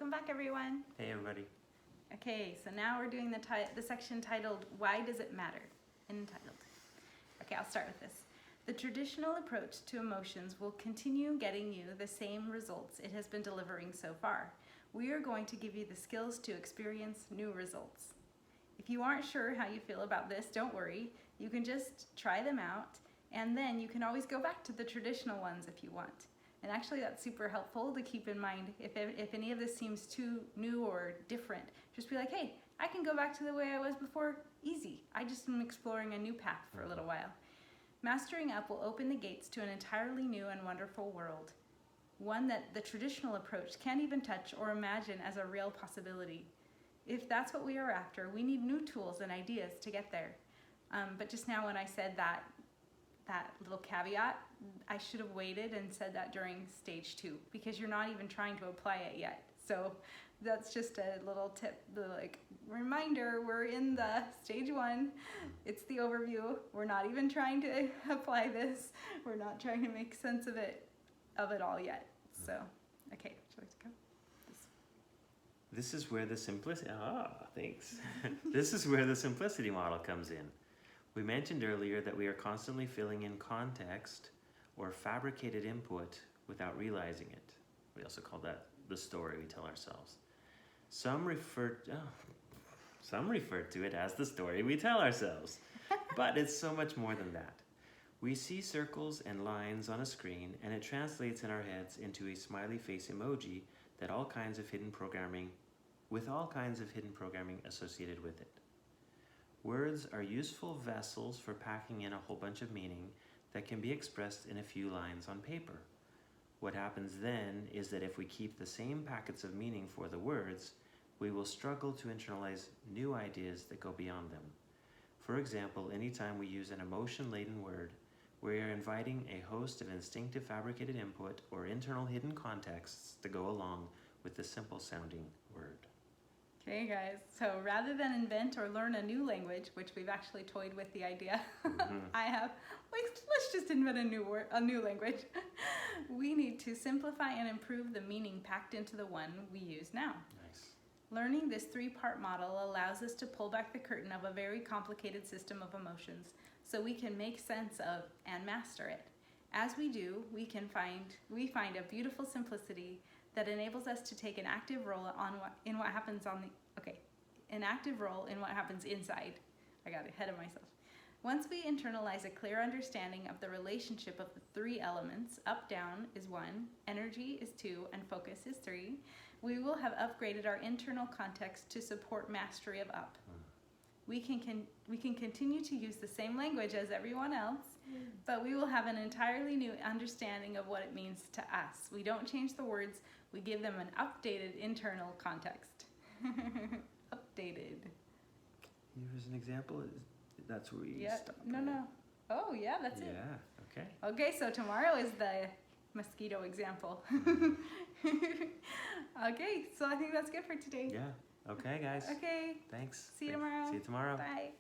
Welcome back, everyone. Hey, everybody. Okay, so now we're doing the section titled, Why Does It Matter? Entitled. Okay, I'll start with this. The traditional approach to emotions will continue getting you the same results it has been delivering so far. We are going to give you the skills to experience new results. If you aren't sure how you feel about this, don't worry. You can just try them out, and then you can always go back to the traditional ones if you want. And actually, that's super helpful to keep in mind. If any of this seems too new or different, just be like, hey, I can go back to the way I was before. Easy. I just am exploring a new path for a little while. Mastering up will open the gates to an entirely new and wonderful world. One that the traditional approach can't even touch or imagine as a real possibility. If that's what we are after, we need new tools and ideas to get there. But just now when I said that little caveat, I should have waited and said that during stage 2 because you're not even trying to apply it yet. So that's just a little tip, reminder, we're in the stage 1. It's the overview. We're not even trying to apply this. We're not trying to make sense of it all yet. So, okay, shall we go? This is where the simplicity, thanks. This is where the simplicity model comes in. We mentioned earlier that we are constantly filling in context or fabricated input without realizing it. We also call that the story we tell ourselves. Some refer to it as the story we tell ourselves, but it's so much more than that. We see circles and lines on a screen, and it translates in our heads into a smiley face emoji with all kinds of hidden programming associated with it. Words are useful vessels for packing in a whole bunch of meaning that can be expressed in a few lines on paper. What happens then is that if we keep the same packets of meaning for the words, we will struggle to internalize new ideas that go beyond them. For example, anytime we use an emotion-laden word, we are inviting a host of instinctive fabricated input or internal hidden contexts to go along with the simple-sounding word. Okay, guys, so rather than invent or learn a new language, which we've actually toyed with the idea, let's just invent a new language. We need to simplify and improve the meaning packed into the one we use now. Nice. Learning this 3-part model allows us to pull back the curtain of a very complicated system of emotions so we can make sense of and master it. As we do, we find a beautiful simplicity that enables us to take an active role in what happens inside. I got ahead of myself. Once we internalize a clear understanding of the relationship of the 3 elements, up, down is 1, energy is 2, and focus is 3, we will have upgraded our internal context to support mastery of up. We can continue to use the same language as everyone else, but we will have an entirely new understanding of what it means to us. We don't change the words, we give them an updated internal context. Updated. Here's an example. That's where we stop. No. Oh, yeah, that's it. Yeah, okay. Okay, so tomorrow is the mosquito example. Okay, so I think that's good for today. Yeah, okay, guys. Okay. Thanks. See you tomorrow. See you tomorrow. Bye.